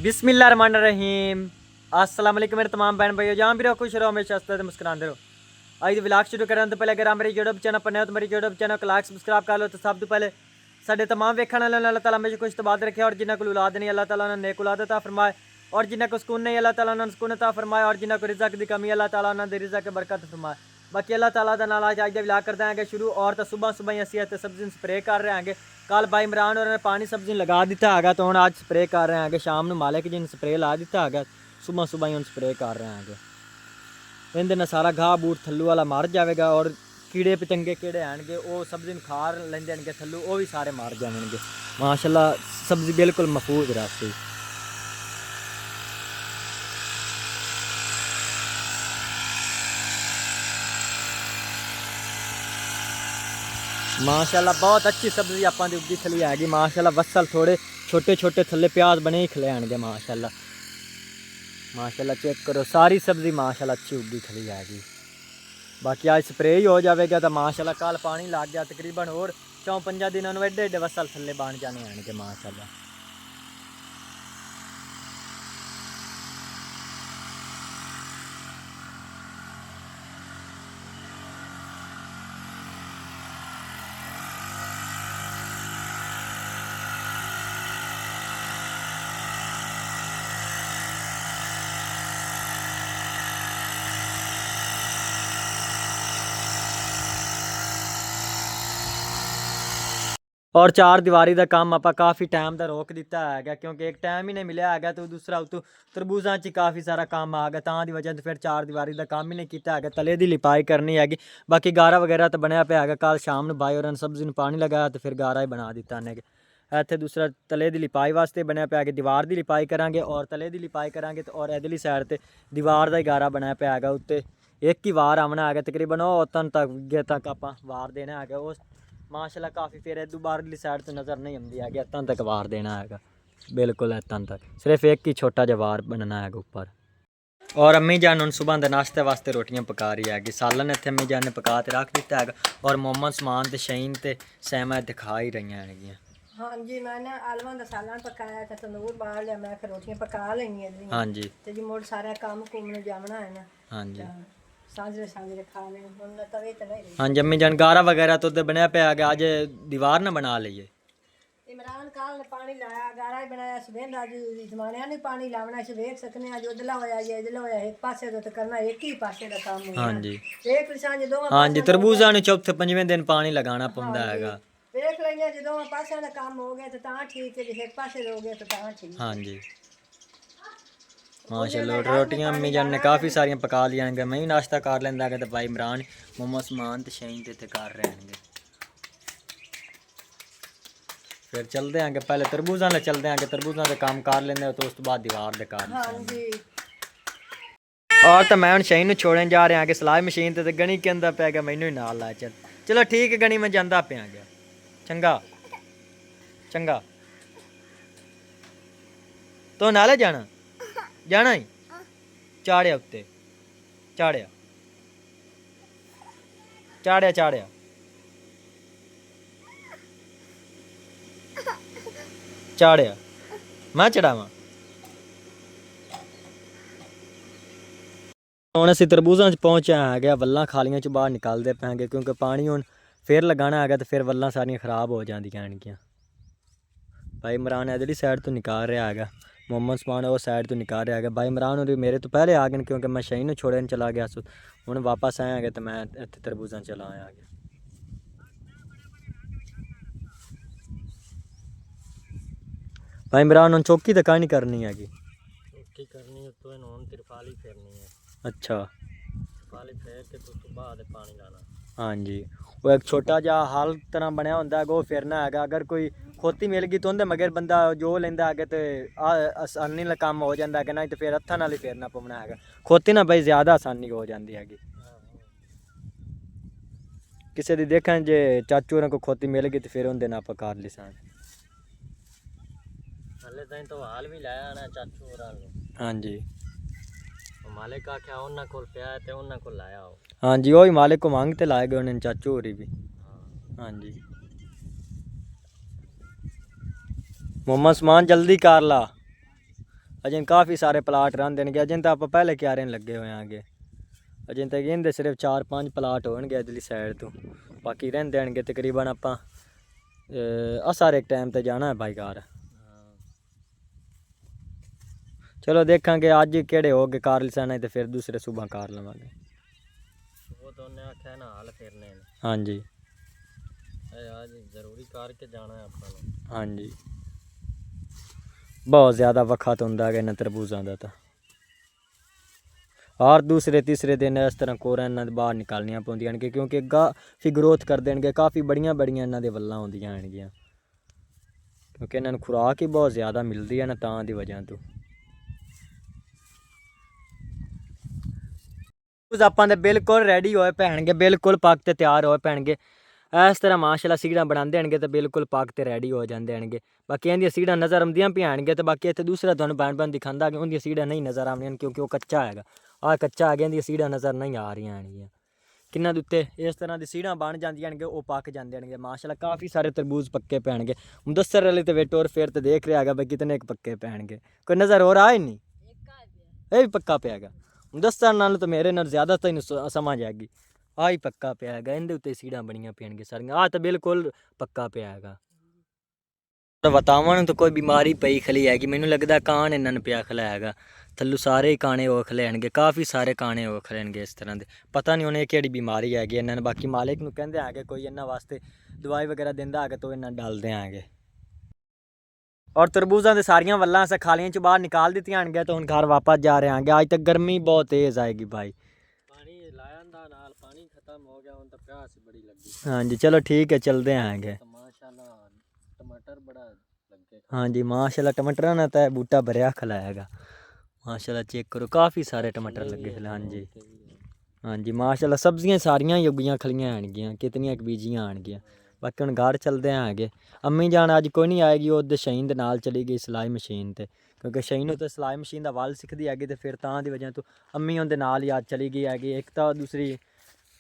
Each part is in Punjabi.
बिस्मिल्लाहिर्रहमानिर्रहीम। अस्सलाम वालेकुम मेरे तमाम बहन भाइयों, जहाँ भी रहो खुश रहो, हमेशा हंसते रहो, मुस्कुराते रहो। आज व्लॉग शुरू करने तो पहले अगर आप मेरे यूट्यूब चैनल पर नए हो तो मेरे यूट्यूब चैनल को लाइक सब्सक्राइब कर लो। तो सब तो पहले साढ़े तमाम वेखण वाले अल्लाह ताला हमेशा खुश तबाद रखे, और जिन्हें को औलाद नहीं अल्लाह ताला उन्हें नेक औलाद अता फरमाए, और जिन्हें को सुकून नहीं अल्लाह ताला उन्हें सुकून अता फरमाए, और जिन्हें को रिज़्क़ की कमी अल्लाह ताला उन्हें रिज़्क़ की बरकत फरमाए। बाकी अल्लाह ताला का नाल आज व्लॉग कर देंगे शुरू। और तो सुबह सुबह ही असी सब्जी स्प्रे कर रहे हैं। कल भाई इमरान और पानी सब्जी लगा दिता है, तो हम आज स्प्रे कर रहे हैं। शाम को मालिक जी ने स्प्रे ला दिता है, सुबह सुबह ही हम स्प्रे कर रहे हैं। इनके सारा घाह बूट थल्लू वाला मर जाएगा, और कीड़े पतंगे किहड़े हैं वो सब्जी खा लेंगे थल्लू, वो भी सारे मर जाएंगे। माशाल्लाह सब्जी बिल्कुल महफूज रहती। माशाल्लाह बहुत अच्छी सब्जी आपां दी उगी खली हैगी। माशाल्लाह वसल थोड़े छोटे छोटे थल्ले प्याज बने ही खले आएंगे। माशाल्लाह माशाल्लाह चेक करो, सारी सब्जी माशाल्लाह अच्छी उगी खली हैगी। बाकी आज स्प्रे ही हो जाएगा तो माशाल्लाह कल पानी लग गया तकरीबन, और 4-5 दिनों में एडे एडे वसल थल्ले बन जाने आएंगे माशाल्लाह। और 4 दीवारी का काम आप काफ़ी टाइम का रोक दिता है, क्योंकि एक टाइम ही नहीं मिलया है, तो दूसरा उतों तरबूजा च काफ़ी सारा काम आ गया, तां दी वजह तो फिर 4 दीवारी का काम ही नहीं किया है। तले की लिपाई करनी हैगी, बाकी गारा वगैरह तो बनया पे है। कल शाम को भाई और सब्जी में पानी लगाया तो फिर गारा ही बना दिता ने। इतने दूसरा तले की लिपाई वास्ते बनया पे है, दीवार की लिपाई करांगे और तले की लिपाई करांगे। तो और इधरली साइड से दीवार का ही गारा बनया पे है, उत्ते एक ही वार आना है तकरीबन, वो तन तक आप वार देना है। उस माशाल्लाह काफ़ी फिर इधर बाहरली साइड तो नज़र नहीं आती है, इतना तक वार देना है बिल्कुल, इतना तक सिर्फ एक ही छोटा जा वार बनना है ऊपर। और अम्मी जान उन सुबह के नाश्ते वास्ते रोटियां पका रही है। सालन इतने अम्मी जान ने पका के रख दिता है, और मोहम्मद समान तो शहीन तो सैमा दिखा ही रही हैं। हाँ जी, मैंने आलू का सालन पकाया था, तंदूर बाल लिया, मैं रोटियां पका लेंगी। हाँ जी, तो जी मुड़ सारा काम घूमने जाना है ना। हाँ जी, साझरे साझरे खा लेंगे, उन तवे तो नहीं। हाँ जी अम्मी जान गारा वगैरह तो बनया पे आ गया, आज दीवार ना बना लीए। इमरान काल ने पानी लाया, गारा ही बनाया। सुबह अज जमाने ने पानी लावना, इस वेख सकने अज उदला होया या इधला होया, एक पासे तो करना एक ही पासे का काम हो। हाँ जी, वेख लिसा जो दोवां हाँ जी तरबूजा ने चौथे पंजवें दिन पानी लगाना पौंदा हैगा। वेख लेंगे जो दोवां पासे का काम हो गया तो तां ठीक है, जे एक पासे हो गया तो तां ठीक। हाँ जी माशाल्लाह रोटियां अम्मी जान ने काफ़ी सारियां पका लिया हैं। मैं भी नाश्ता कर लेंदा है, तो भाई इमरान मोमो समान तो शहीन ते कर रहे हैं। फिर चलते हैं पहले तरबूजा ले चलते हैं, तरबूजा का काम कर लेंगे, तो उस तो बाद दीवार दे काम। और तो मैं हम शहीन छोड़न जा रहे हैं कि सिलाई मशीन ते गणी के अंदर पै गया, मैनू ही नाल ला चल। चलो ठीक है गणी, मैं जांदा पिया गया। चंगा चंगा, तो नाले जाना जाना ही चाड़िया उत्ते चाड़िया चाड़िया चाड़िया चाड़िया मैं चढ़ावा। ਹੁਣ ਅਸੀਂ ਤਰਬੂਜ਼ਾਂ 'ਚ ਪਹੁੰਚਿਆ ਹੈਗਾ, ਵੱਲਾਂ ਖਾਲੀਆਂ 'ਚ ਬਾਹਰ ਨਿਕਲਦੇ ਪੈਣਗੇ, ਕਿਉਂਕਿ ਪਾਣੀ ਹੁਣ ਫਿਰ ਲਗਾਉਣਾ ਹੈਗਾ, ਤੇ ਫਿਰ ਵੱਲਾਂ ਸਾਰੀਆਂ ਖਰਾਬ ਹੋ ਜਾਂਦੀਆਂ ਹੈਗੀਆਂ। ਭਾਈ ਇਮਰਾਨ ਇਧਰਲੀ ਸਾਈਡ ਤੋਂ ਨਿਕਾਲ ਰਿਹਾ ਹੈਗਾ, ਮੁਹੰਮਦ ਸਮਾਨ ਉਹ ਸਾਈਡ ਤੋਂ ਨਿਕਾਲ ਰਿਹਾ ਹੈਗਾ। ਭਾਈ ਇਮਰਾਨ ਹੋਰੀ ਮੇਰੇ ਤੋਂ ਪਹਿਲੇ ਆ ਗਏ, ਕਿਉਂਕਿ ਮੈਂ ਸ਼ਹੀਨ ਨੂੰ ਛੋੜਨ ਚਲਾ ਗਿਆ ਸੀ। ਹੁਣ ਵਾਪਸ ਆਇਆ ਹੈਗਾ, ਤੇ ਮੈਂ ਇੱਥੇ ਤਰਬੂਜ਼ਾਂ ਚਲਾ ਆਇਆ ਹੈਗਾ। भाई इमरान हम चौकी तो नहीं करनी हैगी, चौकी करनी है तो इन्होंने तिरपाली फेरनी है। अच्छा तिरपाली फेर के तो बाद पानी लाना। हाँ जी, वो एक छोटा जा हाल तरह बनया होंदा है, वो फेरना हैगा। अगर कोई खोती मिल गई तो उनके मगर बंदा जो लेंदा है तो आसानी नाल काम हो जाता है, नहीं तो फिर हत्थां नाल ही फेरना पवना हैगा। खोती ना भाई ज़्यादा आसानी हो जाती हैगी। किसी दी देखन जे चाचू होरां को खोती मिल गई तो फिर उनके नाल आपां कर लिसान। हले ताईं तो हाल भी लाया ना चाचू होरां ने। हाँ जी मालिक आख्या उन्हां कोल पिया ते उन्हां कोल लाया हो। हाँ जी वही मालिक को मांगते लाए गए उन्हें चाचू होरी भी। हाँ जी मोहम्मद समान जल्दी कर ला, ਅਜੇ ਕਾਫੀ ਸਾਰੇ ਪਲਾਟ ਰਹਿੰਦੇ ਨੇ, ਅਜੇ ਤਾਂ ਆਪਾਂ ਪਹਿਲੇ ਕਿਆਰੇ ਨੂੰ ਲੱਗੇ ਹੋਏ ਆਂਗੇ। ਅਜੇ ਤਾਂ ਕਹਿੰਦੇ ਸਿਰਫ 4-5 ਪਲਾਟ ਹੋਣਗੇ ਇਧਰਲੀ ਸਾਈਡ ਤੋਂ, ਬਾਕੀ ਰਹਿੰਦੇ ਆਣਗੇ ਤਕਰੀਬਨ। ਆਪਾਂ ਅਸਾਰ ਇੱਕ ਟਾਈਮ ਤੇ ਜਾਣਾ ਹੈ ਬਾਈ ਘਰ। ਚਲੋ ਦੇਖਾਂਗੇ ਅੱਜ ਕਿਹੜੇ ਹੋ ਗਏ ਕਾਰ ਲਿਸਾਨਾ ਤੇ ਫਿਰ ਦੂਸਰੇ ਸੁਬਹ ਕਾਰ ਲਵਾਂਗੇ। ਉਹ ਤਾਂ ਉਹਨੇ ਆਖਿਆ ਨਾ ਹਾਲ ਫੇਰਨੇ ਨੇ। ਹਾਂਜੀ ਅੱਜ ਜ਼ਰੂਰੀ ਕਰਕੇ ਜਾਣਾ ਹੈ ਆਪਾਂ ਨੂੰ। ਹਾਂਜੀ ਬਹੁਤ ਜ਼ਿਆਦਾ ਵਕਤ ਹੁੰਦਾ ਹੈ ਇਹਨਾਂ ਤਰਬੂਜ਼ਾਂ ਦਾ ਤਾਂ। ਹਰ ਦੂਸਰੇ ਤੀਸਰੇ ਦਿਨ ਇਸ ਤਰ੍ਹਾਂ ਕੋਰਾਂ ਇਹਨਾਂ ਦੇ ਬਾਹਰ ਨਿਕਲਣੀਆਂ ਪੈਂਦੀਆਂ ਨੇ, ਕਿਉਂਕਿ ਕਾਫੀ ਗਰੋਥ ਕਰ ਦੇਣਗੇ, ਕਾਫੀ ਬੜੀਆਂ ਬੜੀਆਂ ਇਹਨਾਂ ਦੇ ਵੱਲਾਂ ਹੁੰਦੀਆਂ ਆਣਗੀਆਂ, ਕਿਉਂਕਿ ਇਹਨਾਂ ਨੂੰ ਖੁਰਾਕ ਹੀ ਬਹੁਤ ਜ਼ਿਆਦਾ ਮਿਲਦੀ ਹੈ ਨਾ, ਤਾਂ ਦੀ ਵਜ੍ਹਾ ਤੋਂ। ਆਪਾਂ ਦੇ ਬਿਲਕੁਲ ਰੈਡੀ ਹੋਏ ਪੈਣਗੇ, ਬਿਲਕੁਲ ਪੱਕ ਤੇ ਤਿਆਰ ਹੋਏ ਪੈਣਗੇ। ਇਸ ਤਰ੍ਹਾਂ ਮਾਸ਼ਾਅੱਲਾ ਸੀੜਾਂ ਬਣਾਉਂਦੇ ਆਣਗੇ ਤੇ ਬਿਲਕੁਲ ਪੱਕ ਤੇ ਰੈਡੀ ਹੋ ਜਾਂਦੇ ਆਣਗੇ। ਬਾਕੀ ਇਹਦੀਆਂ ਸੀੜਾਂ ਨਜ਼ਰ ਆਉਂਦੀਆਂ ਪਿਆਣਗੇ, ਤੇ ਬਾਕੀ ਇੱਥੇ ਦੂਸਰਾ ਤੁਹਾਨੂੰ ਬਣ ਦਿਖਾਉਂਦਾ ਕਿ ਉਹਦੀਆਂ ਸੀੜਾਂ ਨਹੀਂ ਨਜ਼ਰ ਆਉਂਦੀਆਂ ਕਿਉਂਕਿ ਉਹ ਕੱਚਾ ਹੈਗਾ। ਆਹ ਕੱਚਾ ਆ ਗਿਆ, ਇਹਦੀਆਂ ਸੀੜਾਂ ਨਜ਼ਰ ਨਹੀਂ ਆ ਰਹੀਆਂ ਆਣਗੀਆਂ। ਕਿੰਨਾਂ ਦੇ ਉੱਤੇ ਇਸ ਤਰ੍ਹਾਂ ਦੀ ਸੀੜਾਂ ਬਣ ਜਾਂਦੀਆਂ ਨੇ, ਉਹ ਪੱਕ ਜਾਂਦੇ ਨੇ ਮਾਸ਼ਾਅੱਲਾ। ਕਾਫੀ ਸਾਰੇ ਤਰਬੂਜ਼ ਪੱਕੇ ਪੈਣਗੇ। ਮੁਦੱਸਰ ਵਾਲੇ ਤੇ ਵੇਟੋ ਫਿਰ ਤੇ ਦੇਖ ਰਿਹਾ ਹੈਗਾ ਬਈ ਕਿਤਨੇ ਕੁ ਪੱਕੇ ਪੈਣਗੇ। ਕੋਈ ਨਜ਼ਰ ਹੋਰ ਆਏ ਨਹੀਂ, ਇਹ ਵੀ ਪੱਕਾ ਪਿਆ ਹੈਗਾ। ਮੁਦੱਸਰ ਨਾਲ ਤਾਂ ਮੇਰੇ ਨਾਲ ਜ਼ਿਆਦਾ ਤੈਨੂੰ ਸਮਝ ਆਏਗੀ। ਆਹ ਹੀ ਪੱਕਾ ਪਿਆ ਹੈਗਾ, ਇਹਦੇ ਉੱਤੇ ਸੀੜਾਂ ਬਣੀਆਂ ਪੈਣਗੀਆਂ ਸਾਰੀਆਂ। ਆਹ ਤਾਂ ਬਿਲਕੁਲ ਪੱਕਾ ਪਿਆ ਹੈਗਾ। ਵਤਾਵਾਂ ਨੂੰ ਤਾਂ ਕੋਈ ਬਿਮਾਰੀ ਪਈ ਖਲੀ ਹੈਗੀ, ਮੈਨੂੰ ਲੱਗਦਾ ਕਾਣ ਇਹਨਾਂ ਨੂੰ ਪਿਆ ਖਲਾ ਹੈਗਾ। ਥੱਲੋਂ ਸਾਰੇ ਹੀ ਕਾਣੇ ਔਖ ਲੈਣਗੇ, ਕਾਫੀ ਸਾਰੇ ਕਾਣੇ ਔਖ ਲੈਣਗੇ ਇਸ ਤਰ੍ਹਾਂ ਦੇ। ਪਤਾ ਨਹੀਂ ਉਹਨੇ ਕਿਹੜੀ ਬਿਮਾਰੀ ਹੈਗੀ ਇਹਨਾਂ ਨੂੰ। ਬਾਕੀ ਮਾਲਿਕ ਨੂੰ ਕਹਿੰਦੇ ਹੈਗੇ ਕੋਈ ਇਹਨਾਂ ਵਾਸਤੇ ਦਵਾਈ ਵਗੈਰਾ ਦਿੰਦਾ ਹੈਗਾ ਤਾਂ ਇਹਨਾਂ ਡਾਲਦੇ ਆਂਗੇ। ਔਰ ਤਰਬੂਜ਼ਾਂ ਦੇ ਸਾਰੀਆਂ ਵੱਲਾਂ ਅਸਾਂ ਖਾਲੀਆਂ ਚ ਬਾਹਰ ਨਿਕਾਲ ਦਿੱਤੀਆਂ ਆਣਗੀਆਂ, ਤਾਂ ਹੁਣ ਘਰ ਵਾਪਸ ਜਾ ਰਹੇ ਆਂਗੇ। ਅੱਜ ਤੱਕ ਗਰਮੀ ਬਹੁਤ ਤੇਜ਼ ਆਏਗੀ ਭਾਈ। ਪਾਣੀ ਲਾਇਆ ਦਾ ਨਾਲ ਪਾਣੀ ਖਤਮ ਹੋ ਗਿਆ, ਹੁਣ ਤਾਂ ਪਿਆਸ ਬੜੀ ਲੱਗੀ। ਹਾਂਜੀ ਚਲੋ ਠੀਕ ਹੈ, ਚਲਦੇ ਆਂਗੇ। ਮਾਸ਼ਾਅੱਲਾ ਟਮਾਟਰ ਬੜਾ ਲੱਗੇ। ਹਾਂਜੀ ਮਾਸ਼ਾਅੱਲਾ ਟਮਾਟਰਾਂ ਨਾਲ ਤਾਂ ਬੂਟਾ ਭਰਿਆ ਖਲਾ ਹੈਗਾ। ਮਾਸ਼ਾਅੱਲਾ ਚੈੱਕ ਕਰੋ, ਕਾਫੀ ਸਾਰੇ ਟਮਾਟਰ ਲੱਗੇ ਖਲੇ। ਹਾਂਜੀ ਹਾਂਜੀ ਮਾਸ਼ਾਅੱਲਾ ਸਬਜ਼ੀਆਂ ਸਾਰੀਆਂ ਹੀ ਉੱਗੀਆਂ ਖਲੀਆਂ ਆਣਗੀਆਂ, ਕਿਤਨੀਆਂ ਕੁ ਬੀਜੀਆਂ ਆਣਗੀਆਂ। ਬਾਕੀ ਹੁਣ ਘਰ ਚਲਦੇ ਆਂਗੇ। ਅੰਮੀ ਜਾਨ ਅੱਜ ਕੋਈ ਨਹੀਂ ਆਏਗੀ, ਉਹ ਸ਼ਹੀਨ ਦੇ ਨਾਲ ਚਲੀ ਗਈ ਸਿਲਾਈ ਮਸ਼ੀਨ ਤੇ, ਕਿਉਂਕਿ ਸ਼ਹੀਨ ਉੱਤੇ ਸਿਲਾਈ ਮਸ਼ੀਨ ਦਾ ਵੱਲ ਸਿੱਖਦੀ ਹੈਗੀ, ਤੇ ਫਿਰ ਤਾਂ ਦੀ ਵਜ੍ਹਾ ਤੋਂ ਅੰਮੀ ਉਹਦੇ ਨਾਲ ਹੀ ਅੱਜ ਚਲੀ ਗਈ ਹੈਗੀ। ਇੱਕ ਤਾਂ ਦੂਸਰੀ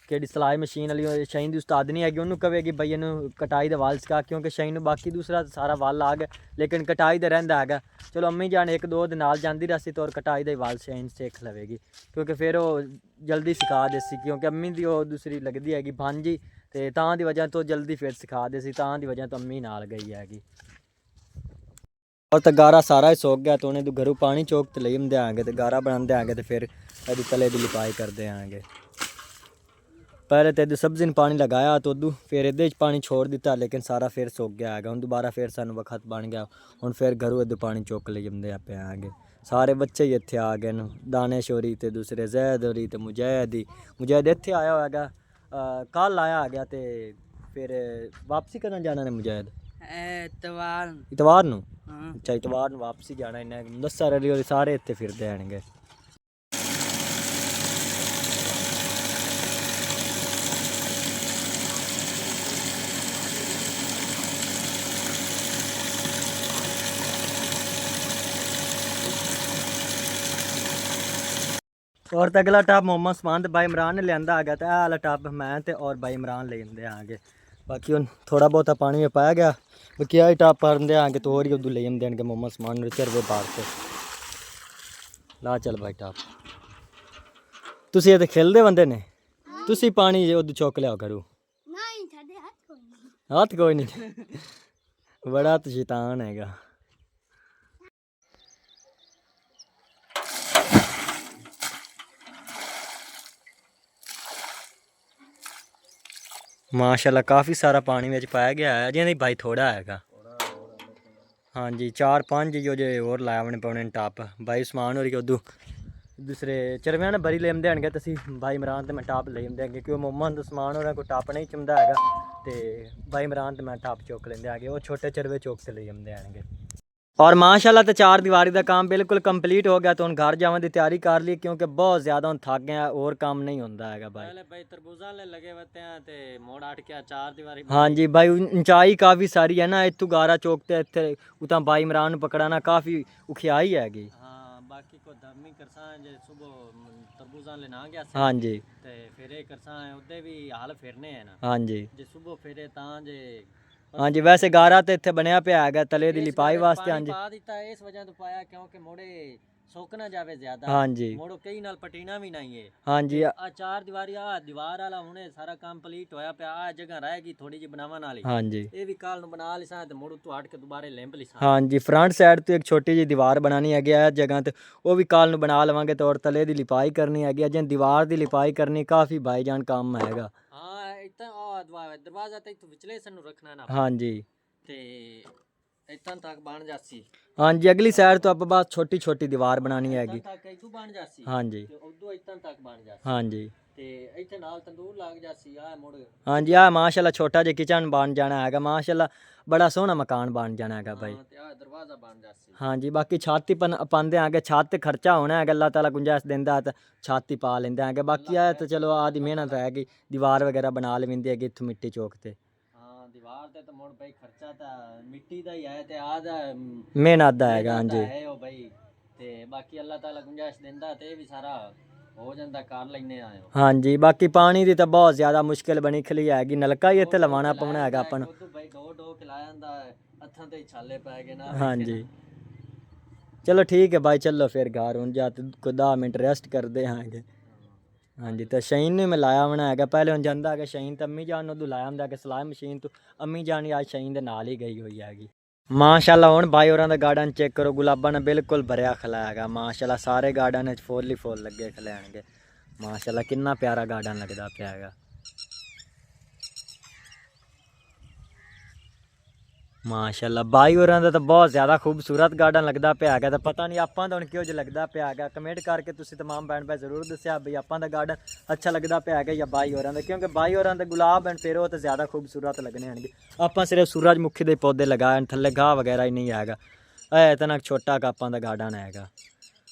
ਕਿਹੜੀ ਸਿਲਾਈ ਮਸ਼ੀਨ ਵਾਲੀ ਸ਼ਹੀਨ ਦੀ ਉਸਤਾਦ ਨਹੀਂ ਹੈਗੀ, ਉਹਨੂੰ ਕਹੇਗੀ ਬਈ ਇਹਨੂੰ ਕਟਾਈ ਦਾ ਵੱਲ ਸਿਖਾ, ਕਿਉਂਕਿ ਸ਼ਹੀਨ ਨੂੰ ਬਾਕੀ ਦੂਸਰਾ ਸਾਰਾ ਵੱਲ ਆ ਗਿਆ, ਲੇਕਿਨ ਕਟਾਈ ਦਾ ਰਹਿੰਦਾ ਹੈਗਾ। ਚਲੋ ਅੰਮੀ ਜਾਨ ਇੱਕ ਦੋ ਦੇ ਨਾਲ ਜਾਂਦੀ ਰਹੀ ਤਾਂ ਕਟਾਈ ਦਾ ਹੀ ਵੱਲ ਸ਼ਹੀਨ ਸਿੱਖ ਲਵੇਗੀ, ਕਿਉਂਕਿ ਫਿਰ ਉਹ ਜਲਦੀ ਸਿਖਾ ਦੇਸੀ, ਕਿਉਂਕਿ ਅੰਮੀ ਦੀ ਉਹ ਦੂਸਰੀ ਲੱਗਦੀ ਹੈਗੀ ਭਾਂਜੀ, ਤੇ ਤਾਂ ਦੀ ਵਜ੍ਹਾ ਤੋਂ ਜਲਦੀ ਫਿਰ ਸਿਖਾ ਦੇ ਸੀ, ਤਾਂ ਦੀ ਵਜ੍ਹਾ ਤੋਂ ਅੰਮੀ ਨਾਲ ਗਈ ਹੈਗੀ। ਔਰ ਤਾਂ ਗਾਰਾ ਸਾਰਾ ਹੀ ਸੁੱਕ ਗਿਆ, ਤਾਂ ਉਹਨੇ ਤੋਂ ਘਰੋਂ ਪਾਣੀ ਚੋਕ ਤੇ ਲਈ ਹੁੰਦੇ ਆਂਗੇ, ਤੇ ਗਾਰਾ ਬਣਾਉਂਦੇ ਆਂਗੇ, ਤੇ ਫਿਰ ਇਹਦੀ ਤਲੇ ਦੀ ਲਿਪਾਈ ਕਰਦੇ ਆਂਗੇ। ਪਹਿਲੇ ਤੇ ਇਹਦੀ ਸਬਜ਼ੀ ਨੂੰ ਪਾਣੀ ਲਗਾਇਆ, ਤਾਂ ਉਦੋਂ ਫਿਰ ਇਹਦੇ 'ਚ ਪਾਣੀ ਛੋੜ ਦਿੱਤਾ, ਲੇਕਿਨ ਸਾਰਾ ਫਿਰ ਸੁੱਕ ਗਿਆ ਹੈਗਾ। ਹੁਣ ਦੁਬਾਰਾ ਫਿਰ ਸਾਨੂੰ ਵਕਤ ਬਣ ਗਿਆ, ਹੁਣ ਫਿਰ ਘਰੋਂ ਇਹਦੇ ਪਾਣੀ ਚੁੱਕ ਲਈ ਜਾਂਦੇ ਆਪੇ ਆਂਗੇ। ਸਾਰੇ ਬੱਚੇ ਹੀ ਇੱਥੇ ਆ ਗਏ ਨੇ, ਦਾਨੇਸ਼ੋਰੀ ਤੇ ਦੂਸਰੇ ਜ਼ੈਦ ਹੋਰੀ ਤੇ ਮੁਜੈਦ ਇੱਥੇ ਆਇਆ ਹੋਇਆ ਹੈਗਾ। ਕੱਲ ਆਇਆ ਗਿਆ, ਤੇ ਫਿਰ ਵਾਪਸੀ ਕਰਨ ਜਾਣਾ ਨੇ ਮੁਜੈਦ ਇਤਵਾਰ ਨੂੰ। ਅੱਛਾ ਇਤਵਾਰ ਨੂੰ ਵਾਪਸੀ ਜਾਣਾ। ਇਹਨਾਂ ਮੁਦੱਸਰ ਅਲੀ ਸਾਰੇ ਇੱਥੇ ਫਿਰਦੇ ਆਣਗੇ। और तो अगला टॉप मोहम्मद उस्मान भाई इमरान ने लिया आ गया, तो वाला टॉप मैं ते और भाई इमरान ले आगे। बाकी हूँ थोड़ा बहुत पानी में पाया गया, बाकी आई टॉप भरते आगे तो और ही उदू ले देंगे मोहम्मद उस्मान चरवे बार से। ला चल भाई टॉप तुसी तो खेलते बंदे ने, तुसी पानी उदू चुक लिया करो। हाथ कोई नहीं बड़ा तो शैतान हैगा। माशाल्लाह काफ़ी सारा पानी में पाया गया है, अजें भाई थोड़ा हैगा। हाँ जी 4-5 जो होर लाया अपने पौने टॉप भाई उस्मान होरी उदू दूसरे चरविया ने बरी लेंदे आएंगे, तो असी भाई इमरान तो मैं टॉप ले देंगे, क्योंकि मोहम्मद उस्मान होर को टॉप नहीं चुमदा हैगा, तो भाई इमरान तो मैं टॉप चुक लेंदे आगे, वो छोटे चरवे चुक से ले आते आएंगे। और माशाल्लाह तो 4 दीवारी का काम बिल्कुल कंप्लीट हो गया, तो हम घर जाने की तैयारी कर ली, क्योंकि बहुत ज़्यादा हम थक गए, और काम नहीं होता है भाई तरबूजा लगे होते हैं ते मोड़ अट के 4 दीवारी। हाँ जी भाई ऊंचाई काफ़ी सारी है ना, इतू गारा चौकते इतने उतना भाई इमरान पकड़ाना काफ़ी उखियाई हैगी। हाँ बाकी को धर्मी करसा जे सुबह तरबूजा लेना गया हाँ जी ते फिर करसा उदे भी हाल फिरने हैं ना। हाँ जी जे सुबह फिरे तां जे ਹਾਂਜੀ ਵੈਸੇ ਗਾਰਾ ਤੇ ਇੱਥੇ ਬਣਿਆ ਪਿਆ ਹੈਗਾ ਤਲੇ ਦੀ ਲਿਪਾਈ ਵਾਸਤੇ। ਹਾਂਜੀ ਪਾ ਦਿੱਤਾ ਇਸ ਵਜ੍ਹਾ ਤੋਂ ਪਾਇਆ ਕਿਉਂਕਿ ਮੋੜੇ ਸੁੱਕ ਨਾ ਜਾਵੇ ਜ਼ਿਆਦਾ। ਹਾਂਜੀ ਮੋੜੋ ਕਈ ਨਾਲ ਪਟੀਨਾ ਵੀ ਨਹੀਂ ਹੈ। ਹਾਂਜੀ ਆ ਚਾਰ ਦੀਵਾਰੀ ਆ ਦੀਵਾਰ ਵਾਲਾ ਹੁਣੇ ਸਾਰਾ ਕੰਪਲੀਟ ਹੋਇਆ ਪਿਆ। ਆ ਜਗ੍ਹਾ ਰਹੇਗੀ ਥੋੜੀ ਜਿਹੀ ਬਣਾਉਣ ਵਾਲੀ। ਹਾਂਜੀ ਇਹ ਵੀ ਕੱਲ ਨੂੰ ਬਣਾ ਲਿਸਾਂ ਤੇ ਮੋੜੂ ਤੋਂ ਹਟ ਕੇ ਦੁਬਾਰੇ ਲੈਂਪ ਲਿਸਾਂ। ਹਾਂਜੀ ਫਰੰਟ ਸਾਈਡ ਤੋਂ ਇੱਕ ਛੋਟੀ ਜਿਹੀ ਦੀਵਾਰ ਬਣਾਣੀ ਹੈਗੀ ਆ ਜਗ੍ਹਾ ਤੇ, ਉਹ ਵੀ ਕੱਲ ਨੂੰ ਬਣਾ ਲਵਾਂਗੇ ਤੇ ਔਰ ਤਲੇ ਦੀ ਲਿਪਾਈ ਕਰਨੀ ਹੈਗੀ ਆ। ਜੇ ਦੀਵਾਰ ਦੀ ਲਿਪਾਈ ਕਰਨੀ ਕਾਫੀ ਭਾਈਜਾਨ ਕੰਮ ਹੈਗਾ। ਹਾਂ ਇਤਾਂ ਦਰਵਾਜ਼ਾ ਤੇ ਇੱਥੋਂ ਵਿਚਲੇ ਸਾਨੂੰ ਰੱਖਣਾ ਨਾ ਹਾਂਜੀ ਤੇ ਇੱਥਾਂ ਤੱਕ ਬਣ ਜਾਸੀ। ਹਾਂਜੀ ਅਗਲੀ ਸਾਈਡ ਤੋਂ ਆਪਾਂ ਬਸ ਛੋਟੀ ਛੋਟੀ ਦੀਵਾਰ ਬਣਾਣੀ ਹੈਗੀ। ਇੱਥਾਂ ਤੱਕ ਇੱਥੋਂ ਬਣ ਜਾਸੀ ਹਾਂਜੀ ਤੇ ਉਦੋਂ ਇੱਥਾਂ ਤੱਕ ਬਣ ਜਾਸੀ। ਹਾਂਜੀ ਤੇ ਇੱਥੇ ਨਾਲ ਤੰਦੂਰ ਲੱਗ ਜਾਸੀ। ਆ ਮੁੜ ਹਾਂਜੀ ਆ ਮਾਸ਼ਾਅੱਲਾ ਛੋਟਾ ਜਿਹਾ ਕਿਚਨ ਬਣ ਜਾਣਾ ਹੈਗਾ। ਮਾਸ਼ਾਅੱਲਾ ਬੜਾ ਸੋਹਣਾ ਮਕਾਨ ਬਣ ਜਾਣਾ ਹੈਗਾ ਭਾਈ। ਹਾਂ ਤੇ ਆ ਦਰਵਾਜ਼ਾ ਬਣ ਜਾਸੀ। ਹਾਂਜੀ ਬਾਕੀ ਛੱਤ ਹੀ ਪਾਉਂਦੇ ਆਂਗੇ। ਛੱਤ ਤੇ ਖਰਚਾ ਹੋਣਾ ਹੈਗਾ, ਅੱਲਾਹ ਤਾਲਾ ਗੁੰਜਾਇਸ਼ ਦਿੰਦਾ ਤਾਂ ਛੱਤ ਹੀ ਪਾ ਲੈਂਦੇ ਆਂਗੇ। ਬਾਕੀ ਆ ਤਾਂ ਚਲੋ ਆਦੀ ਮਿਹਨਤ ਹੈਗੀ, ਦੀਵਾਰ ਵਗੈਰਾ ਬਣਾ ਲਵਿੰਦੀ ਹੈਗੀ ਇੱਥੋਂ ਮਿੱਟੀ ਚੋਕ ਤੇ। ਹਾਂ ਦੀਵਾਰ ਤੇ ਤਾਂ ਮੁੜ ਬਈ ਖਰਚਾ ਤਾਂ ਮਿੱਟੀ ਦਾ ਹੀ ਹੈ ਤੇ ਆਦਾ ਮਿਹਨਤ ਦਾ ਹੈਗਾ। ਹਾਂਜੀ ਹੈ ਉਹ ਬਈ ਤੇ ਬਾਕੀ ਅੱਲਾਹ ਤਾਲਾ ਗੁੰਜਾਇਸ਼ ਦਿੰਦਾ ਤੇ ਇਹ ਵੀ ਸਾਰਾ ਹੋ ਜਾਂਦਾ ਕਰ ਲੈਨੇ ਆਇਓ। ਹਾਂਜੀ ਬਾਕੀ ਪਾਣੀ ਦੀ ਤਾਂ ਬਹੁਤ ਜ਼ਿਆਦਾ ਮੁਸ਼ਕਿਲ ਬਣੀ ਖਲੀ ਹੈਗੀ। ਨਲਕਾ ਹੀ ਇੱਥੇ ਲਵਾਉਣਾ ਪਉਣਾ ਹੈਗਾ ਆਪਾਂ ਨੂੰ। ਉਦੋਂ ਬਈ ਡੋ ਖਿਲਾਇਆ ਜਾਂਦਾ ਹੱਥਾਂ ਤੇ ਛਾਲੇ ਪੈ ਗਏ ਨਾ। ਹਾਂਜੀ ਚਲੋ ਠੀਕ ਹੈ ਭਾਈ, ਚਲੋ ਫਿਰ ਘਰ ਹੁਣ ਜਾ ਤੇ ਕੋਈ 10 ਮਿੰਟ ਰੈਸਟ ਕਰਦੇ ਹਾਂਗੇ। ਹਾਂਜੀ ਤੇ ਸ਼ਹੀਨ ਨੂੰ ਮੈਂ ਲਾਇਆ ਹੋਣਾ ਹੈਗਾ। ਪਹਿਲੇ ਹੁਣ ਜਾਂਦਾ ਹੈਗਾ ਸ਼ਹੀਨ ਤੇ ਅੰਮੀ ਜਾਨ ਨੂੰ ਉਦੋਂ ਲਾਇਆ ਹੁੰਦਾ ਕਿ ਸਲਾਈ ਮਸ਼ੀਨ ਤੋਂ। ਅੰਮੀ ਜਾਨ ਅੱਜ ਸ਼ਹੀਨ ਦੇ ਨਾਲ ਹੀ ਗਈ ਹੋਈ ਹੈਗੀ। ਮਾਸ਼ਾਅੱਲਾ ਹੁਣ ਭਾਈ ਹੋਰਾਂ ਦਾ ਗਾਰਡਨ ਚੈੱਕ ਕਰੋ, ਗੁਲਾਬਾਂ ਨਾਲ ਬਿਲਕੁਲ ਭਰਿਆ ਖਲਾ ਹੈਗਾ। ਮਾਸ਼ਾਅੱਲਾ ਸਾਰੇ ਗਾਰਡਨ ਵਿੱਚ ਫੁੱਲ ਹੀ ਫੁੱਲ ਲੱਗੇ ਖਲੈਣਗੇ। ਮਾਸ਼ਾਅੱਲਾ ਕਿੰਨਾ ਪਿਆਰਾ ਗਾਰਡਨ ਲੱਗਦਾ ਪਿਆ ਹੈਗਾ। ਮਾਸ਼ਾਅੱਲਾ ਬਾਈ ਹੋਰਾਂ ਦਾ ਤਾਂ ਬਹੁਤ ਜ਼ਿਆਦਾ ਖੂਬਸੂਰਤ ਗਾਰਡਨ ਲੱਗਦਾ ਪਿਆ ਹੈਗਾ। ਤਾਂ ਪਤਾ ਨਹੀਂ ਆਪਾਂ ਤਾਂ ਹੁਣ ਕਿਹੋ ਜਿਹਾ ਲੱਗਦਾ ਪਿਆ ਹੈਗਾ। ਕਮੈਂਟ ਕਰਕੇ ਤੁਸੀਂ ਤਮਾਮ ਭੈਣ ਭਾਈ ਜ਼ਰੂਰ ਦੱਸਿਆ ਬਈ ਆਪਾਂ ਦਾ ਗਾਰਡਨ ਅੱਛਾ ਲੱਗਦਾ ਪਿਆ ਹੈਗਾ ਜਾਂ ਬਾਈ ਹੋਰਾਂ ਦਾ। ਕਿਉਂਕਿ ਬਾਈ ਹੋਰਾਂ ਦੇ ਗੁਲਾਬ ਐਂਡ ਪੇਰੋ ਤਾਂ ਜ਼ਿਆਦਾ ਖੂਬਸੂਰਤ ਲੱਗਣੇ ਹੋਣਗੇ। ਆਪਾਂ ਸਿਰਫ ਸੂਰਜਮੁਖੀ ਦੇ ਪੌਦੇ ਲਗਾਏ ਹਨ, ਥੱਲੇ ਘਾਹ ਵਗੈਰਾ ਹੀ ਨਹੀਂ ਹੈਗਾ। ਇਹ ਇਤਨਾ ਛੋਟਾ ਕਾਪਾਂ ਦਾ ਗਾਰਡਨ ਹੈਗਾ।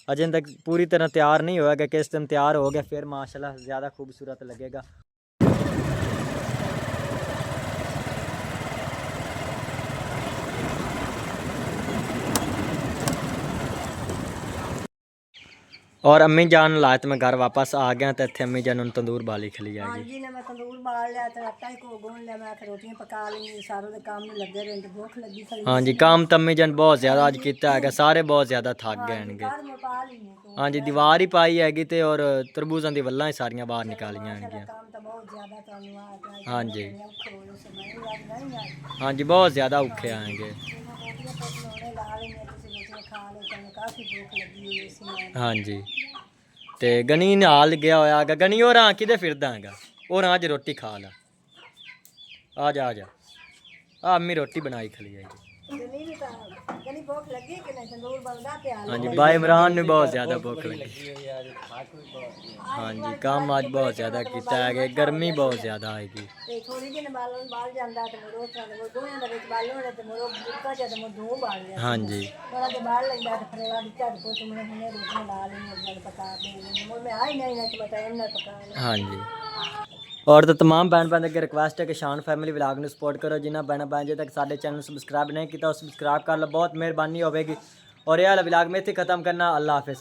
ਅਜੇ ਤੱਕ ਪੂਰੀ ਤਰ੍ਹਾਂ ਤਿਆਰ ਨਹੀਂ ਹੋਇਆ ਕਿ ਕਿਸ ਦਿਨ ਤਿਆਰ ਹੋ ਗਿਆ ਫਿਰ ਮਾਸ਼ਾਅੱਲਾ ਜ਼ਿਆਦਾ ਖੂਬਸੂਰਤ ਲੱਗੇਗਾ। और अम्मी जान लाए तो मैं घर वापस आ गया तो इतने अम्मी जान तंदूर बाली खली जाएगी। ਹਾਂਜੀ ਨੇ ਮੈਂ ਤੰਦੂਰ ਬਾਲ ਲਿਆ ਤੇ ਆਟਾ ਹੀ ਗੁੰਨ ਲਿਆ। ਮੈਂ ਰੋਟੀਆਂ ਪਕਾ ਲਈਆਂ। ਸਾਰੋਂ ਦੇ ਕੰਮ ਨੂੰ ਲੱਗੇ ਰਹਿੰਦੇ, ਭੁੱਖ ਲੱਗੀ ਖੜੀ। हाँ जी काम तो अम्मी जान बहुत ज़्यादा अज किया है, सारे बहुत ज़्यादा थक गए हैं। ਘਰ ਮੈਂ ਪਾ ਲਈਆਂ ਤੂੰ। हाँ जी दीवार ही पाई हैगी ते और तरबूजां दी वल्लां ही सारियां बाहर निकालियां हैं। ਕੰਮ ਤਾਂ ਬਹੁਤ ਜ਼ਿਆਦਾ ਧੰਨਵਾਦ ਹੈ। हाँ जी ਔਖੇ ਹੋਏ समय याद नहीं आए। हाँ जी बहुत ज़्यादा औखे आएंगे। ਰੋਟੀਆਂ ਪਕਾਉਣੇ ਲਾ ਲਈਆਂ, ਤੁਸੀਂ ਰੋਟੀਆਂ ਖਾ ਲਓ। ਤੈਨੂੰ ਕਾਫੀ ਭੁੱਖ ਲੱਗੀ ਹੋਈ ਸੀ। ਮੈਂ हाँ जी ते गनी नाल गया होया हैगा। गनी और हाँ किधे फिरदा हैगा और आज रोटी खा ला। आ जा आ अम्मी रोटी बनाई खली जाएगी। ਗਨੀ ਵੀ ਤਾਂ ਗਨੀ ਭੁੱਖ ਲੱਗੀ ਕਿ ਨਹੀਂ? ਤੰਦੂਰ ਬਣਦਾ ਪਿਆ। हाँ जी भाई इमरान ने बहुत ज़्यादा भूख लगी। थक भी बहुत हाँ जी काम आज बहुत ज़्यादा किया है, गर्मी बहुत ज़्यादा आएगी। ਤੇ ਥੋੜੀ ਜਿਹੀ ਬਾਲਣ ਬਾਲ ਜਾਂਦਾ ਤੇ ਮਰੋ ਤਾਂ ਦੋਹਾਂ ਦੇ ਵਿੱਚ ਬਾਲਣ ਤੇ ਮਰੋ ਬੁੱਕਾ ਜਦ ਮੈਂ ਦੋ ਬਾਲ ਲਿਆ। हाँ जी ਥੋੜਾ ਜਿਹਾ ਬਾਲ ਲੈਂਦਾ ਤੇ ਫਿਰ ਉਹਦਾ ਵਿੱਚਾ ਕੋ ਤੁਮ ਨੇ ਹੁਣੇ ਰੋਟੀ ਲਾ ਲਈ ਨਾਲ ਪਕਾ ਦੇ। ਮੈਂ ਆਈ नहीं तो मैं टाइम ना पका ले। हाँ जी और तो तमाम भैन भैन अगर रिक्वेस्ट है कि शान फैमिली व्लॉग में सपोर्ट करो। जिन्हें भैन भैन जे तक साढ़े चैनल सब्सक्राइब नहीं किया सब्सक्राइब कर लो, बहुत मेहरबानी होगी। और यह व्लॉग में इतने ख़त्म करना। अल्लाह हाफिज़।